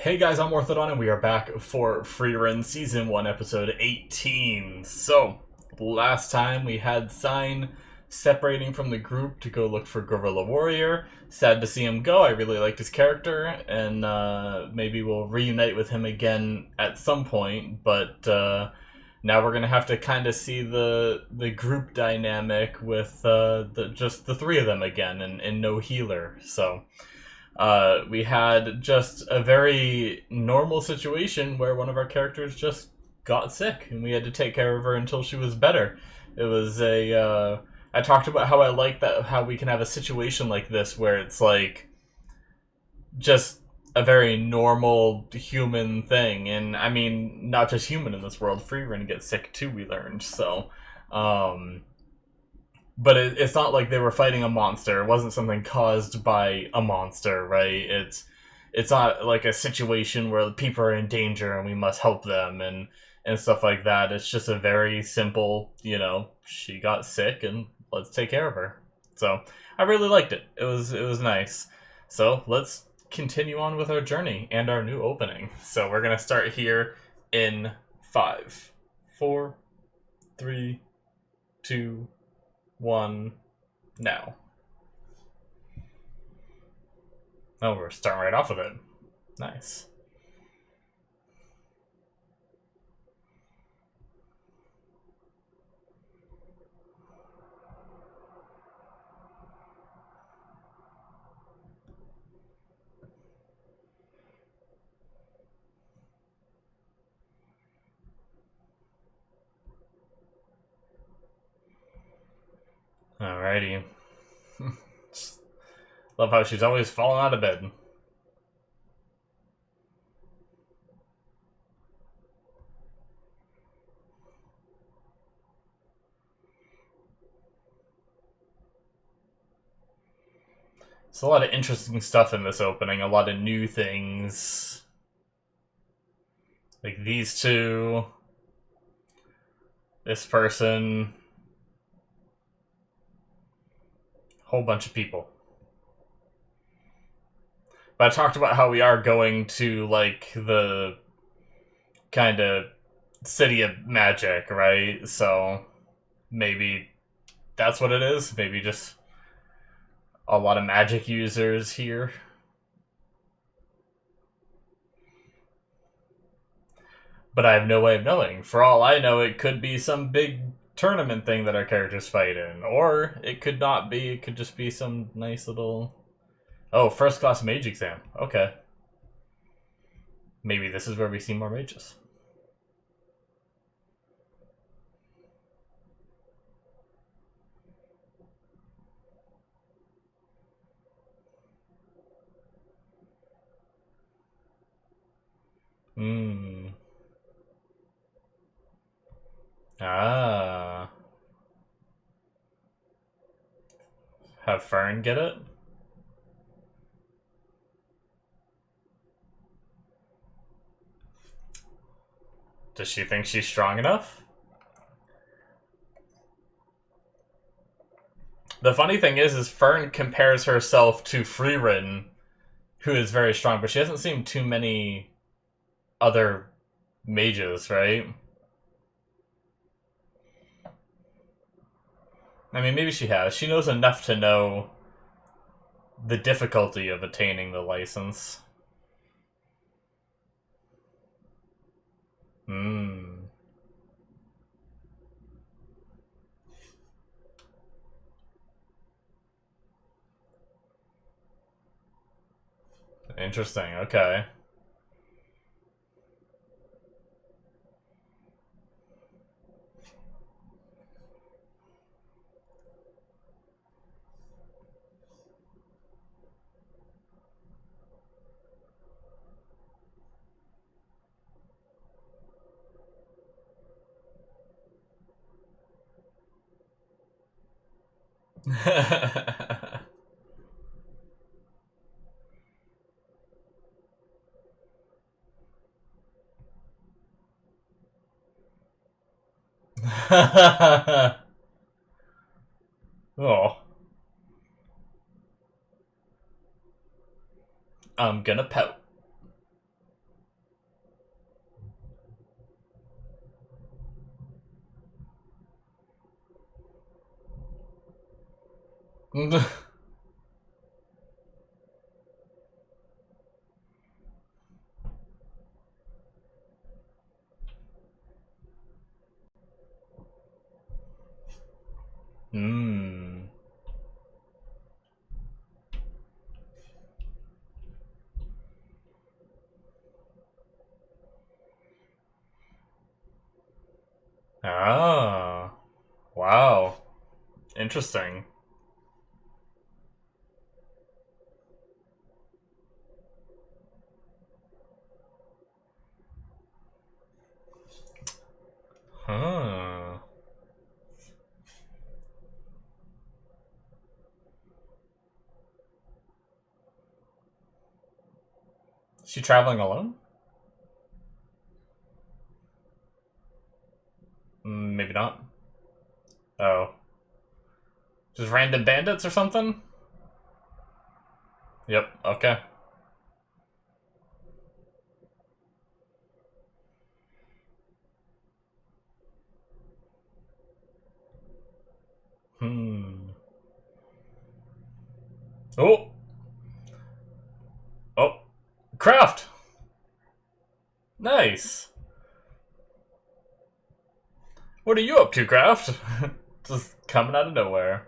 Hey guys, I'm Morthadon, and we are back for Frieren Season 1, Episode 18. So, last time we had Sign separating from the group to go look for Gorilla Warrior. Sad to see him go, I really liked his character, and maybe we'll reunite with him again at some point, but now we're going to have to kind of see the group dynamic with just the three of them again, and no healer, so... we had just a very normal situation where one of our characters just got sick, and we had to take care of her until she was better. It was I talked about how I like that, how we can have a situation like this where it's like just a very normal human thing, and I mean, not just human in this world. Frieren gets sick too, we learned, so. But it's not like they were fighting a monster. It wasn't something caused by a monster, right? It's not like a situation where people are in danger and we must help them and stuff like that. It's just a very simple, she got sick and let's take care of her. So I really liked it. It was nice. So let's continue on with our journey and our new opening. So we're gonna start here in 5, 4, 3, 2, 1, now. Oh, we're starting right off with it. Nice. Alrighty. Love how she's always falling out of bed. There's a lot of interesting stuff in this opening, a lot of new things. Like these two. This person. Whole bunch of people. But I talked about how we are going to, like, the kind of city of magic, right? So maybe that's what it is. Maybe just a lot of magic users here. But I have no way of knowing. For all I know, it could be some big tournament thing that our characters fight in. Or it could not be. It could just be some nice little... Oh, first class mage exam. Okay. Maybe this is where we see more mages. Hmm. Ah. Have Fern get it? Does she think she's strong enough? The funny thing is Fern compares herself to Frieren, who is very strong, but she hasn't seen too many other mages, right? I mean, maybe she has. She knows enough to know the difficulty of attaining the license. Hmm. Interesting, okay. Oh. I'm gonna pout. Hmm. Ah. Wow. Interesting. Huh. Is she traveling alone? Maybe not. Oh. Just random bandits or something? Yep, okay. Hmm. Oh! Oh! Craft! Nice! What are you up to, Craft? Just coming out of nowhere.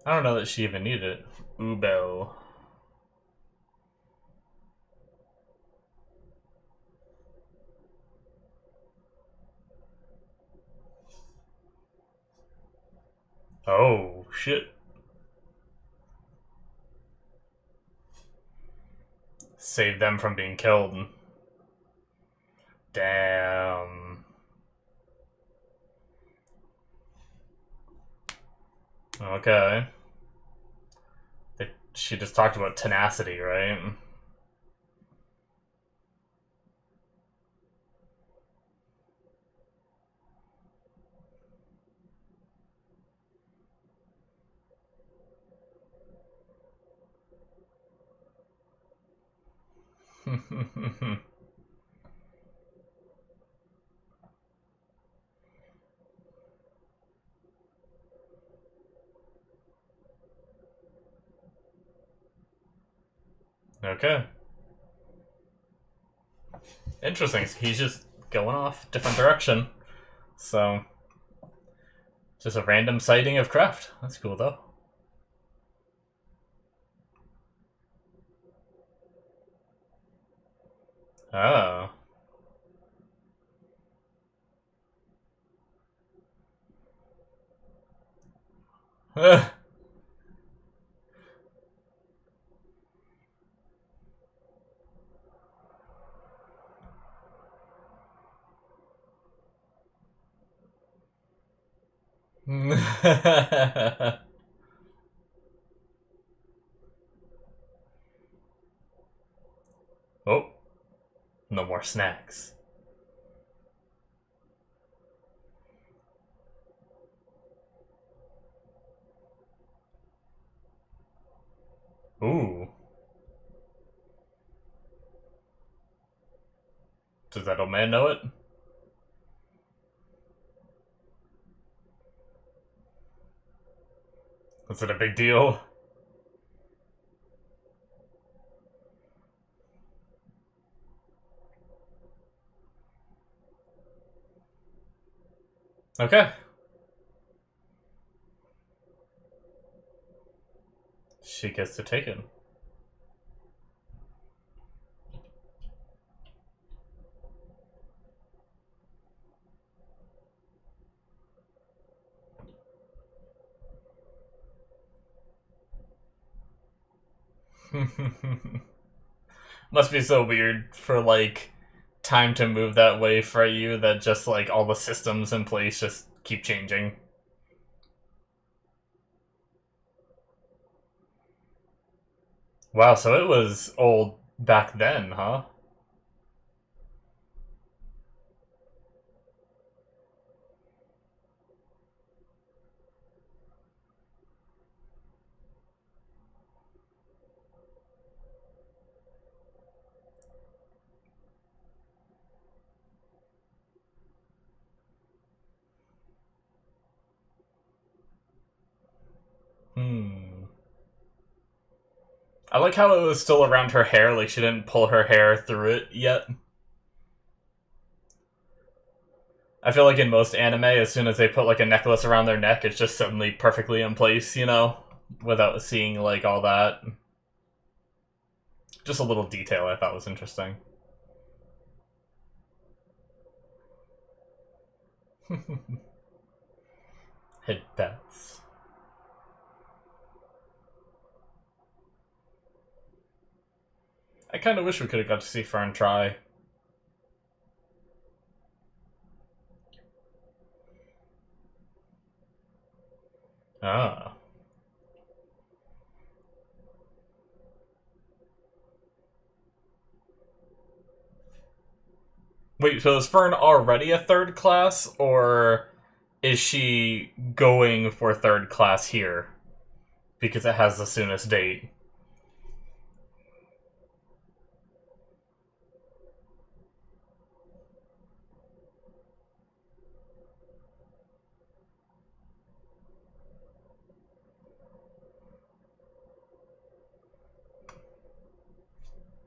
I don't know that she even needed it. Ubel. Oh, shit. Save them from being killed. Damn. Okay. She just talked about tenacity, right? Okay. Interesting. He's just going off different direction. So, just a random sighting of Kraft. That's cool, though. Oh. Oh, no more snacks. Ooh. Does that old man know it? Is it a big deal? Okay. She gets to take it. Must be so weird for, like, time to move that way for you that just, like, all the systems in place just keep changing. Wow, so it was old back then, huh? Hmm. I like how it was still around her hair, like she didn't pull her hair through it yet. I feel like in most anime, as soon as they put like a necklace around their neck, it's just suddenly perfectly in place, you know? Without seeing like all that. Just a little detail I thought was interesting. Hit bets. I kind of wish we could have got to see Fern try. Ah. Wait, so is Fern already a third class, or is she going for third class here? Because it has the soonest date.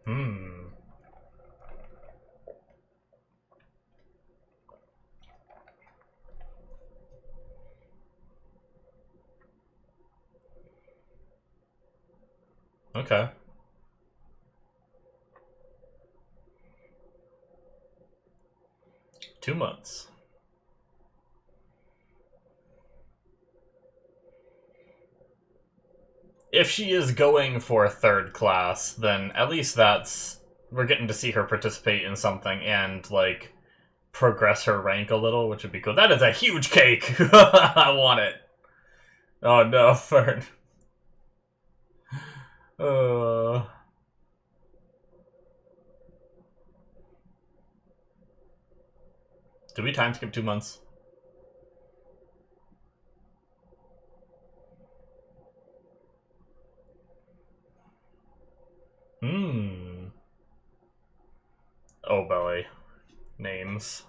Hmm. Okay. 2 months. If she is going for third class, then at least that's... We're getting to see her participate in something and, like, progress her rank a little, which would be cool. That is a huge cake! I want it. Oh no, Fern. Uh... Did we time skip 2 months? Hmm. Oh, belly. Names.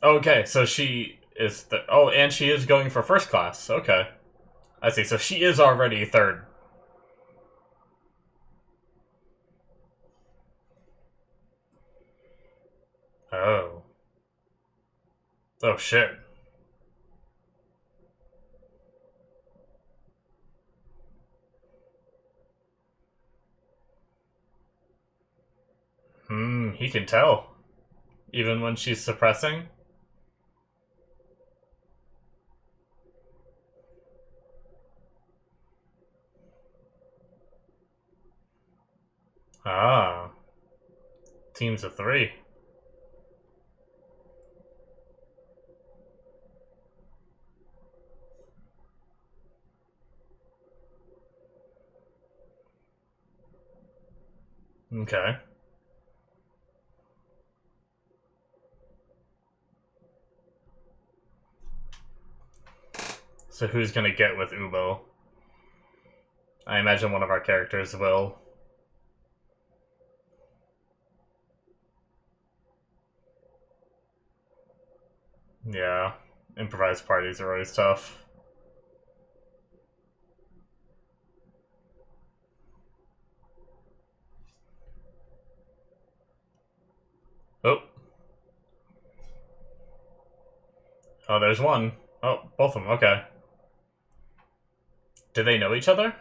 Okay, so she is the... Oh, and she is going for first class. Okay. I see, so she is already third. Oh. Oh, shit. Hmm, he can tell. Even when she's suppressing? Ah. Teams of 3. Okay. So who's gonna get with Ubo? I imagine one of our characters will. Yeah. Improvised parties are always tough. Oh. Oh, there's one. Oh, both of them, okay. Do they know each other?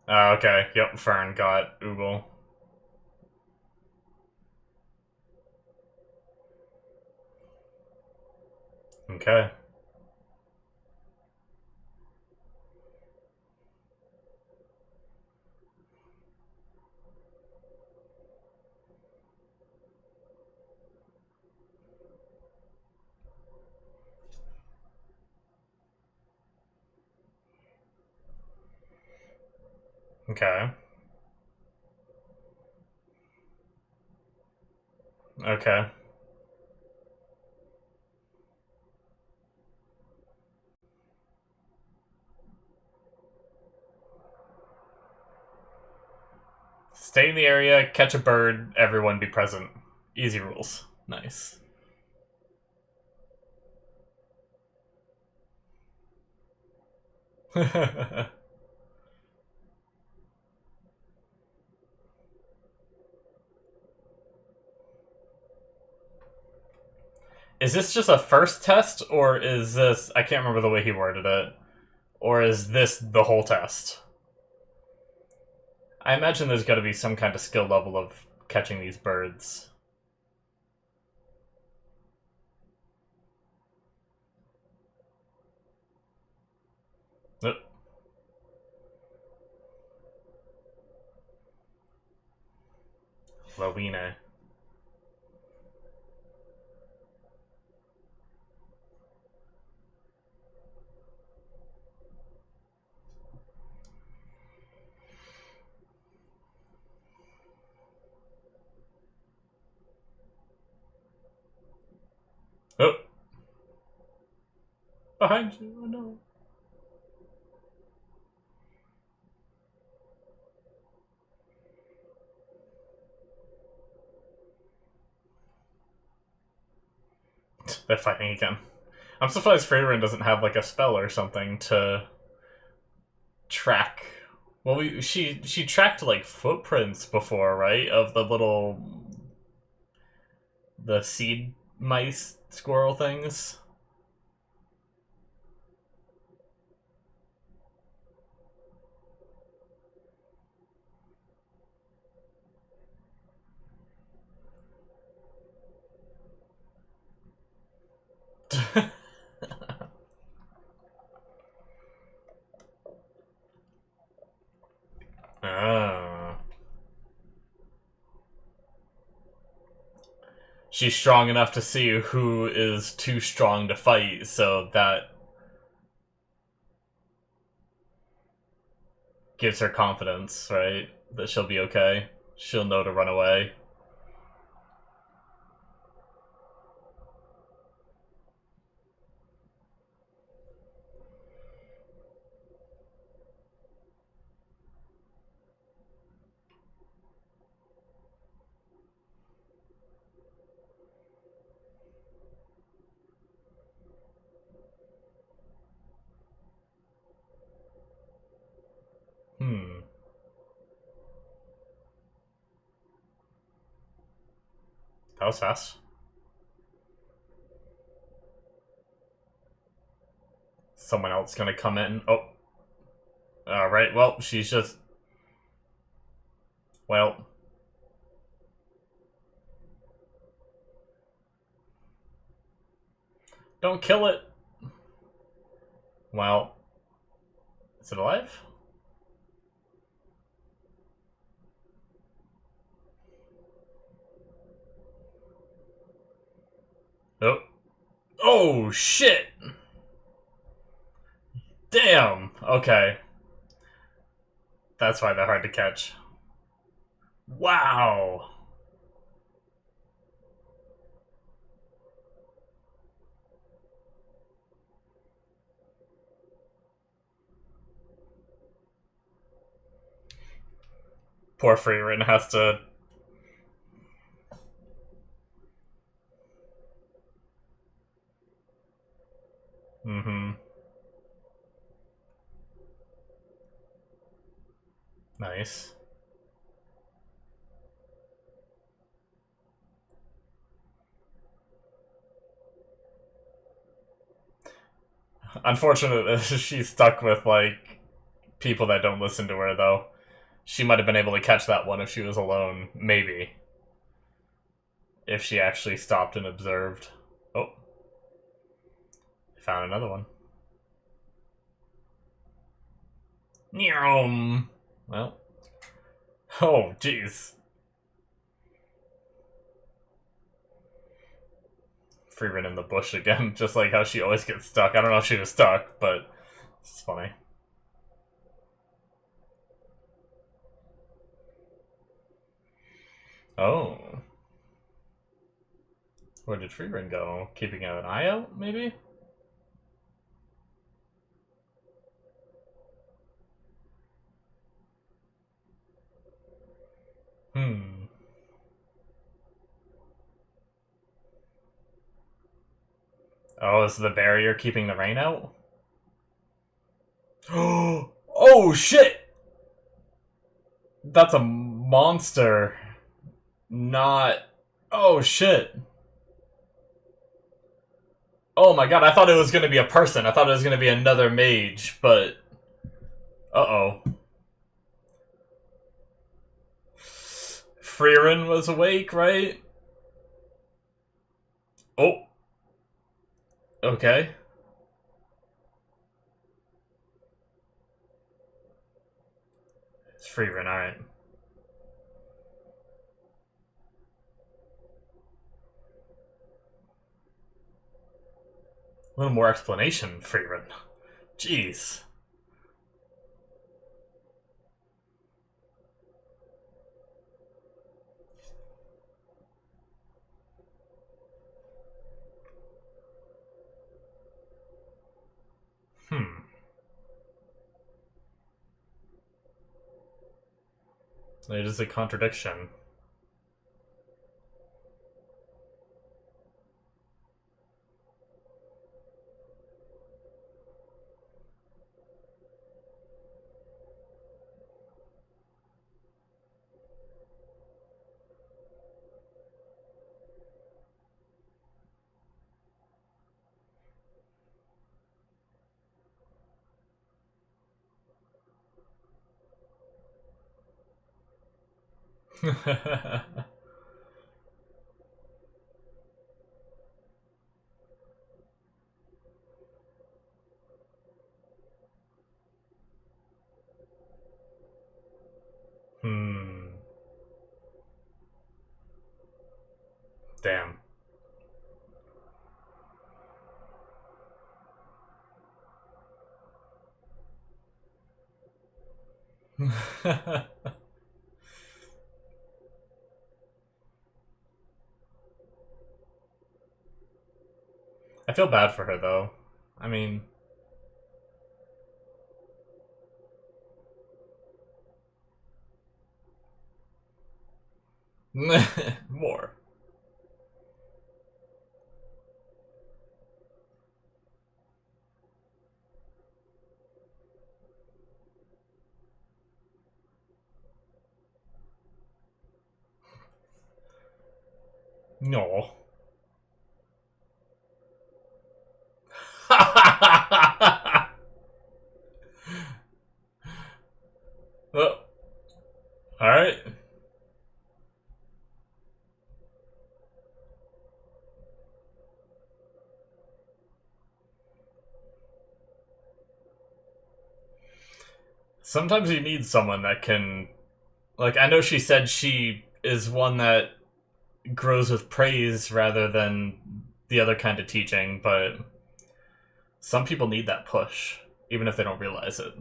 Okay. Yep, Fern got Ubo. Okay. Okay. Okay. Stay in the area, catch a bird, everyone be present. Easy rules. Nice. Is this just a first test, or is this... I can't remember the way he worded it. Or is this the whole test? I imagine there's got to be some kind of skill level of catching these birds. Oh. Lowena. Oh. Behind you, oh no. They're fighting again. I'm surprised Frieren doesn't have like a spell or something to track. Well, she tracked like footprints before, right? Of the seed mice squirrel things. Oh. She's strong enough to see who is too strong to fight, so that gives her confidence, right? That she'll be okay. She'll know to run away. That was fast. Someone else gonna come in. Oh. Alright, well, she's just... Well... Don't kill it! Well... Is it alive? Oh. Oh, shit! Damn! Okay. That's why they're hard to catch. Wow! Poor Frieren has to... Mm-hmm. Nice. Unfortunately, she's stuck with, like, people that don't listen to her, though. She might have been able to catch that one if she was alone. Maybe. If she actually stopped and observed. Oh. Found another one. Well. Oh, jeez. Frieren in the bush again, just like how she always gets stuck. I don't know if she was stuck, but it's funny. Oh. Where did Frieren go? Keeping an eye out, maybe? Oh, is the barrier keeping the rain out? Oh shit! That's a monster. Not. Oh shit. Oh my god, I thought it was gonna be a person. I thought it was gonna be another mage, but. Uh oh. Frieren was awake, right? Oh. Okay. It's Frieren, alright. A little more explanation, Frieren. Jeez. Hmm. It is a contradiction. Hmm. Damn. I feel bad for her, though. I mean... more. No. Well, alright. Sometimes you need someone that can... Like, I know she said she is one that grows with praise rather than the other kind of teaching, but some people need that push, even if they don't realize it.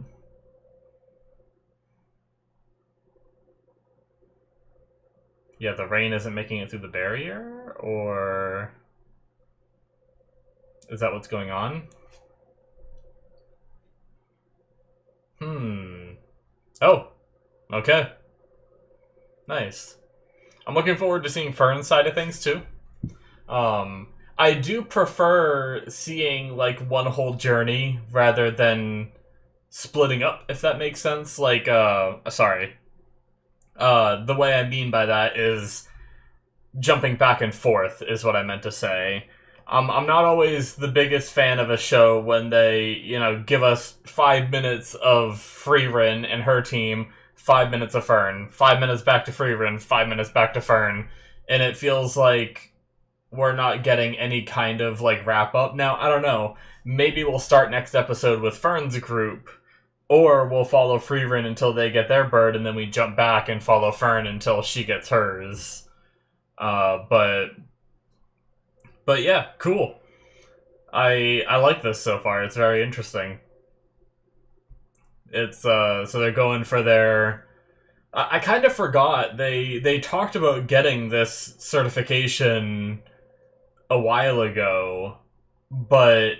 Yeah, the rain isn't making it through the barrier, or is that what's going on? Hmm. Oh, okay. Nice. I'm looking forward to seeing Fern's side of things too. I do prefer seeing like one whole journey rather than splitting up, if that makes sense. Like, sorry. The way I mean by that is jumping back and forth is what I meant to say. I'm not always the biggest fan of a show when they, give us 5 minutes of Frieren and her team, 5 minutes of Fern, 5 minutes back to Frieren, 5 minutes back to Fern, and it feels like we're not getting any kind of like wrap up. Now, I don't know. Maybe we'll start next episode with Fern's group, or we'll follow Frieren until they get their bird, and then we jump back and follow Fern until she gets hers. But yeah, cool. I like this so far. It's very interesting. It's so they're going for their. I kind of forgot they talked about getting this certification a while ago, but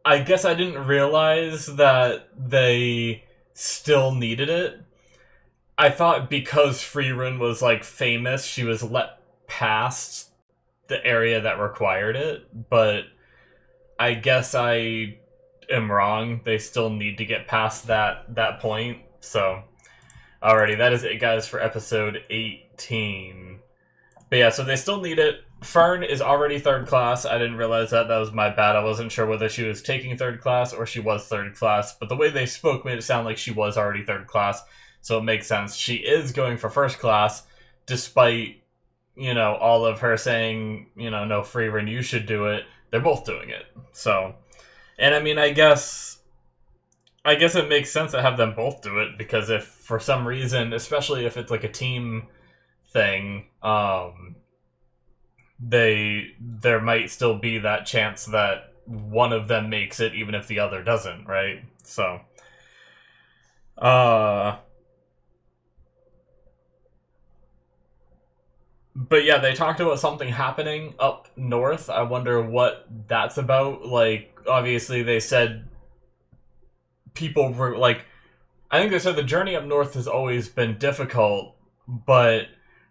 I guess I didn't realize that they still needed it. I thought because Frieren was like famous, she was let past the area that required it, but I guess I am wrong. They still need to get past that point. So, alrighty, that is it, guys, for episode 18. But yeah, so they still need it. Fern is already third class. I didn't realize that. That was my bad. I wasn't sure whether she was taking third class or she was third class. But the way they spoke made it sound like she was already third class. So it makes sense. She is going for first class, despite, all of her saying, no, Frieren, you should do it. They're both doing it. So, and I mean, I guess it makes sense to have them both do it, because if for some reason, especially if it's like a team thing, there might still be that chance that one of them makes it even if the other doesn't, right? So, but yeah, they talked about something happening up north. I wonder what that's about. Like, obviously they said people were like, I think they said the journey up north has always been difficult, but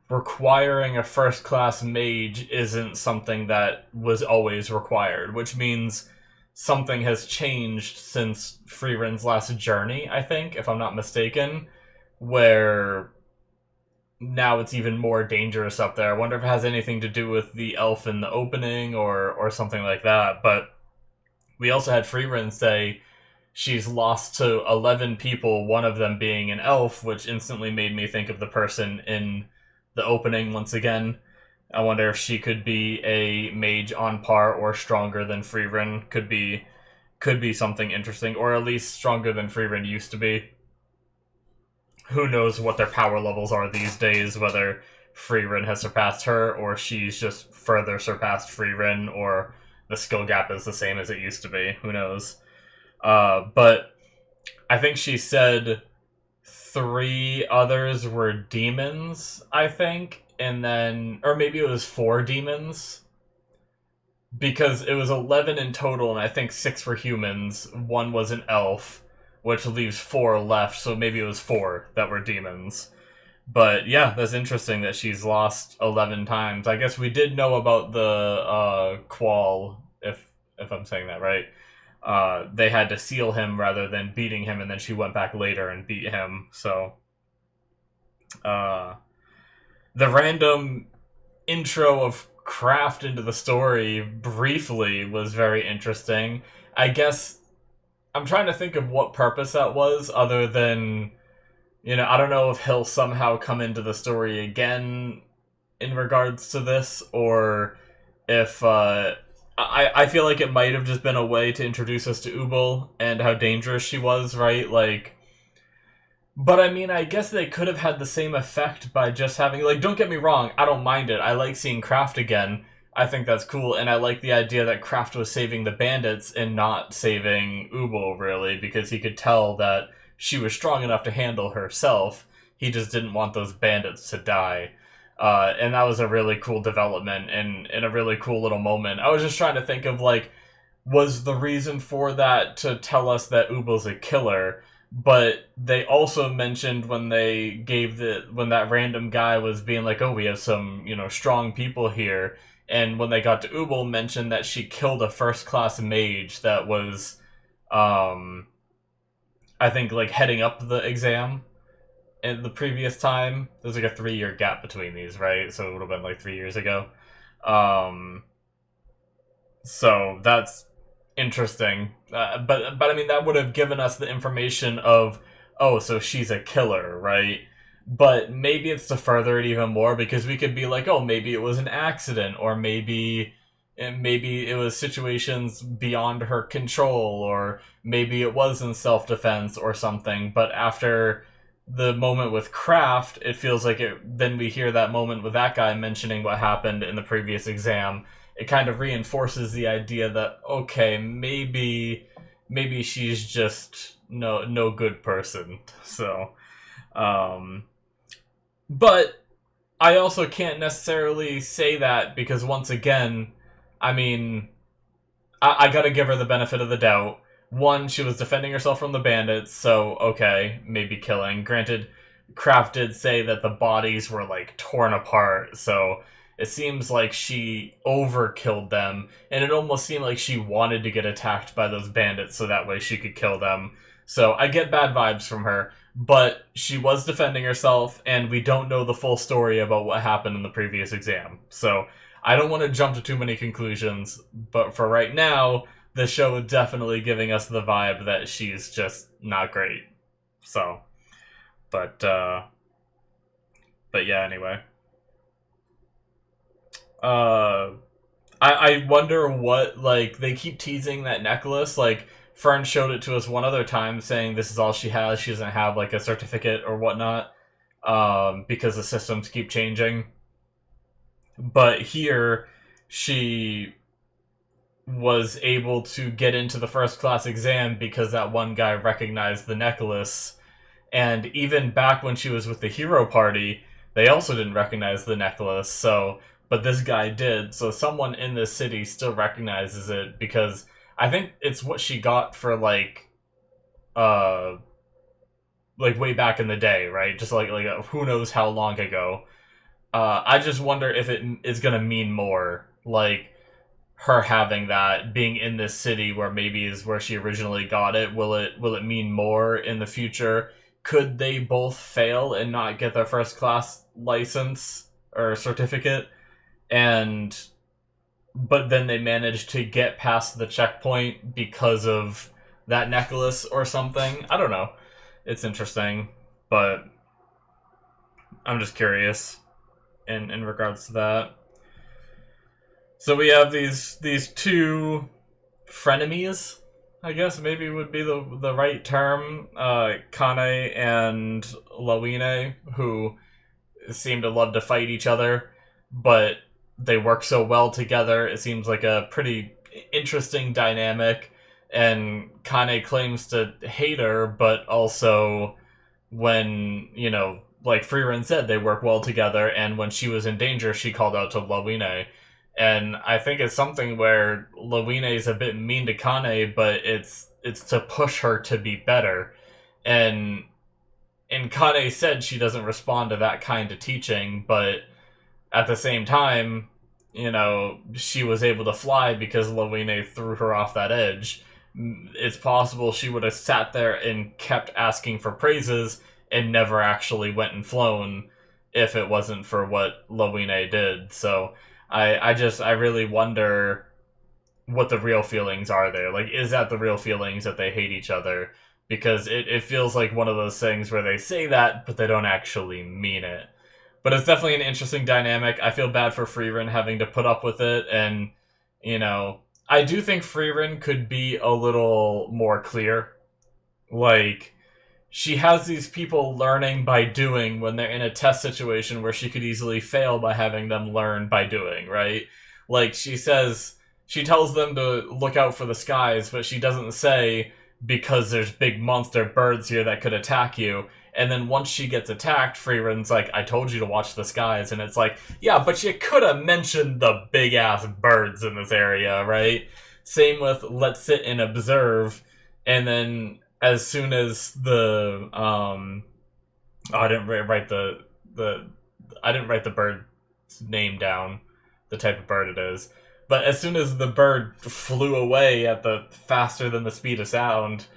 requiring a first-class mage isn't something that was always required, which means something has changed since Frieren's last journey, I think, if I'm not mistaken, where now it's even more dangerous up there. I wonder if it has anything to do with the elf in the opening or something like that. But we also had Frieren say she's lost to 11 people, one of them being an elf, which instantly made me think of the person in the opening once again. I wonder if she could be a mage on par or stronger than Frieren. Could be something interesting, or at least stronger than Frieren used to be. Who knows what their power levels are these days, whether Frieren has surpassed her, or she's just further surpassed Frieren, or the skill gap is the same as it used to be. Who knows? But I think she said 3 others were demons, I think, and then, or maybe it was 4 demons, because it was 11 in total, and I think 6 were humans, 1 was an elf, which leaves 4 left, so maybe it was 4 that were demons. But yeah, that's interesting that she's lost 11 times. I guess we did know about the Qual, if I'm saying that right. They had to seal him rather than beating him, and then she went back later and beat him. So, the random intro of Craft into the story briefly was very interesting. I guess I'm trying to think of what purpose that was, other than, I don't know if he'll somehow come into the story again in regards to this, or if, I feel like it might have just been a way to introduce us to Ooo and how dangerous she was, right? Like, but I mean, I guess they could have had the same effect by just having, like, don't get me wrong, I don't mind it. I like seeing Craft again. I think that's cool, and I like the idea that Craft was saving the bandits and not saving Ooo, really, because he could tell that she was strong enough to handle herself. He just didn't want those bandits to die. And that was a really cool development and a really cool little moment. I was just trying to think of, like, was the reason for that to tell us that Ooble's a killer? But they also mentioned when that random guy was being like, oh, we have some, strong people here. And when they got to Ooble, mentioned that she killed a first-class mage that was, I think, like, heading up the exam in the previous time. There's like a 3-year gap between these, right? So it would have been like 3 years ago. So that's interesting. But I mean, that would have given us the information of, oh, so she's a killer, right? But maybe it's to further it even more, because we could be like, oh, maybe it was an accident, or maybe it was situations beyond her control, or maybe it was in self-defense or something. But after the moment with Craft, it feels like then we hear that moment with that guy mentioning what happened in the previous exam. It kind of reinforces the idea that, okay, maybe she's just no good person. So, but I also can't necessarily say that, because once again, I mean, I gotta give her the benefit of the doubt. One, she was defending herself from the bandits, so okay, maybe killing. Granted, Kraft did say that the bodies were, like, torn apart, so it seems like she overkilled them, and it almost seemed like she wanted to get attacked by those bandits so that way she could kill them. So I get bad vibes from her, but she was defending herself, and we don't know the full story about what happened in the previous exam. So I don't want to jump to too many conclusions, but for right now, the show is definitely giving us the vibe that she's just not great. So, but yeah, anyway. I wonder what, like, they keep teasing that necklace. Like, Fern showed it to us one other time, saying this is all she has. She doesn't have, like, a certificate or whatnot, because the systems keep changing. But here, she was able to get into the first class exam because that one guy recognized the necklace. And even back when she was with the hero party, they also didn't recognize the necklace. So, but this guy did. So someone in this city still recognizes it because I think it's what she got for like way back in the day, right? Just like who knows how long ago. I just wonder if it is gonna mean more, like her having that, being in this city where maybe is where she originally got it. Will it mean more in the future? Could they both fail and not get their first class license or certificate, but then they managed to get past the checkpoint because of that necklace or something? I don't know. It's interesting, but I'm just curious in regards to that. So we have these two frenemies, I guess maybe would be the right term, Kane and Lawine, who seem to love to fight each other, but they work so well together. It seems like a pretty interesting dynamic, and Kane claims to hate her, but also when, like Frieren said, they work well together, and when she was in danger, she called out to Lawine. And I think it's something where Lawine is a bit mean to Kane, but it's to push her to be better. And Kane said she doesn't respond to that kind of teaching, but at the same time, she was able to fly because Lawine threw her off that edge. It's possible she would have sat there and kept asking for praises and never actually went and flown if it wasn't for what Lawine did. So I really wonder what the real feelings are there. Like, is that the real feelings that they hate each other? Because it feels like one of those things where they say that, but they don't actually mean it. But it's definitely an interesting dynamic. I feel bad for Frieren having to put up with it, and, I do think Frieren could be a little more clear. Like, she has these people learning by doing when they're in a test situation where she could easily fail by having them learn by doing, right? Like, she tells them to look out for the skies, but she doesn't say, because there's big monster birds here that could attack you. And then once she gets attacked, Frieren's like, I told you to watch the skies. And it's like, yeah, but you could have mentioned the big-ass birds in this area, right? Same with let's sit and observe, and then as soon as I didn't write the bird's name down, the type of bird it is. But as soon as the bird flew away at the faster than the speed of sound,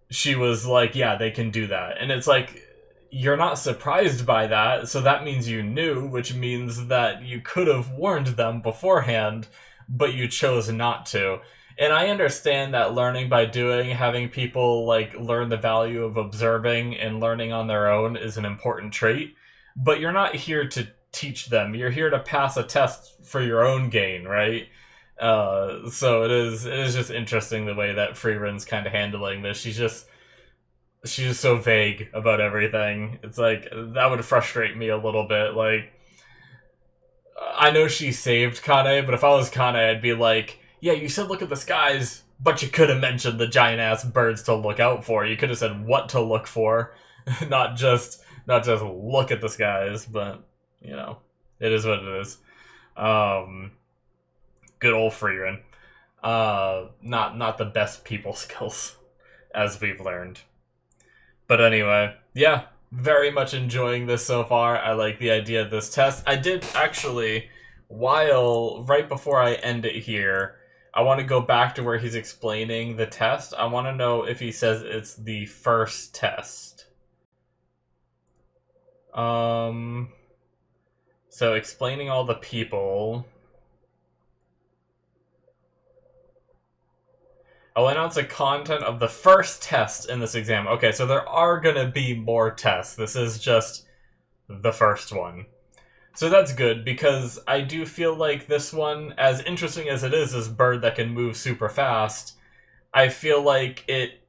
she was like, yeah, they can do that. And it's like, you're not surprised by that, so that means you knew, which means that you could have warned them beforehand, but you chose not to. And I understand that learning by doing, having people learn the value of observing and learning on their own is an important trait, but you're not here to teach them. You're here to pass a test for your own gain, right? So it is just interesting the way that Frieren's kind of handling this. She's just so vague about everything. It's like, that would frustrate me a little bit. Like, I know she saved Kane, but if I was Kane, I'd be like, yeah, you said look at the skies, but you could have mentioned the giant-ass birds to look out for. You could have said what to look for, not just look at the skies, but, it is what it is. Good old Frieren. Not the best people skills, as we've learned. But anyway, yeah, very much enjoying this so far. I like the idea of this test. I did actually, right before I end it here, I want to go back to where he's explaining the test. I want to know if he says it's the first test. So explaining all the people. I'll announce the content of the first test in this exam. Okay, so there are gonna be more tests. This is just the first one. So that's good, because I do feel like this one, as interesting as it is, this bird that can move super fast, I feel like it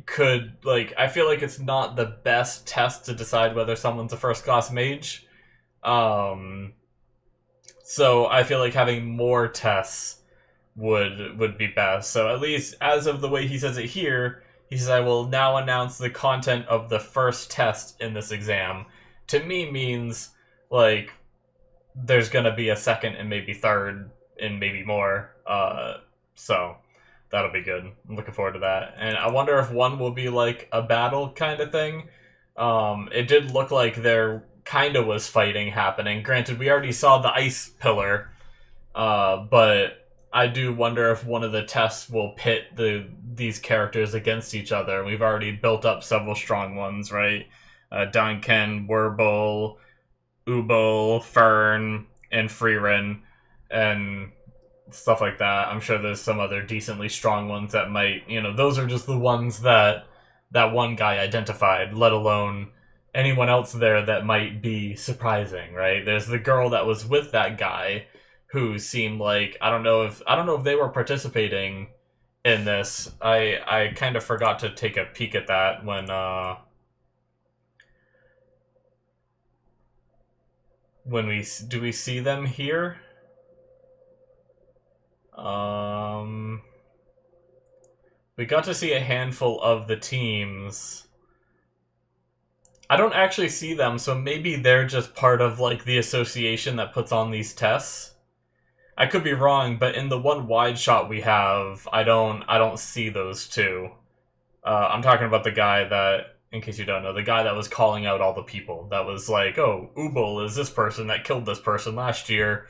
could, I feel like it's not the best test to decide whether someone's a first-class mage. So I feel like having more tests would be best. So at least as of the way he says it here, he says, I will now announce the content of the first test in this exam. To me means, like, there's gonna be a second and maybe third and maybe more. So that'll be good. I'm looking forward to that. And I wonder if one will be like a battle kind of thing. It did look like there kind of was fighting happening. Granted, we already saw the ice pillar, but I do wonder if one of the tests will pit these characters against each other. We've already built up several strong ones, right? Duncan, Werble, Ooo I, Frieren, and Frieren, and stuff like that. I'm sure there's some other decently strong ones that might, those are just the ones that one guy identified, let alone anyone else there that might be surprising, right? There's the girl that was with that guy who seemed like, I don't know if they were participating in this. I kind of forgot to take a peek at that when we see them here? We got to see a handful of the teams. I don't actually see them, so maybe they're just part of like the association that puts on these tests. I could be wrong, but in the one wide shot we have, I don't see those two. I'm talking about the guy that, in case you don't know, the guy that was calling out all the people. That was like, oh, Ooo I is this person that killed this person last year.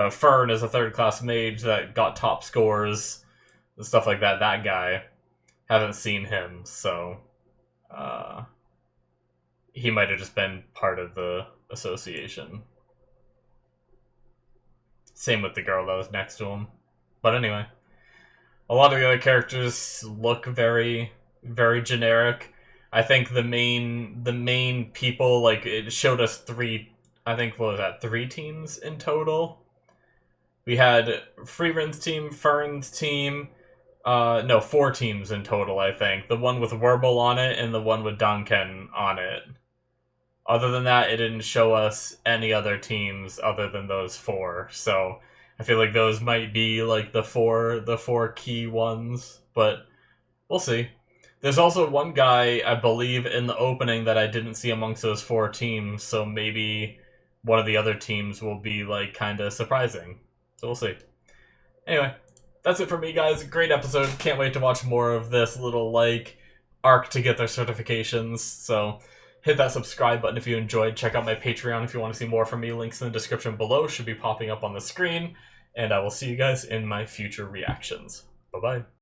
Fern is a third-class mage that got top scores. And stuff like that. That guy. Haven't seen him, so he might have just been part of the association. Same with the girl that was next to him. But anyway, a lot of the other characters look very, very generic. I think the main people, like, it showed us three, I think, what was that, 3 teams in total? We had Frieren's team, Fern's team, no, 4 teams in total, I think. The one with Werble on it, and the one with Duncan on it. Other than that, it didn't show us any other teams other than those 4. So I feel like those might be like the four key ones, but we'll see. There's also one guy, I believe, in the opening that I didn't see amongst those 4 teams, so maybe one of the other teams will be like kind of surprising. So we'll see. Anyway, that's it for me, guys. Great episode. Can't wait to watch more of this little like arc to get their certifications. So hit that subscribe button if you enjoyed. Check out my Patreon if you want to see more from me. Links in the description below should be popping up on the screen. And I will see you guys in my future reactions. Bye-bye.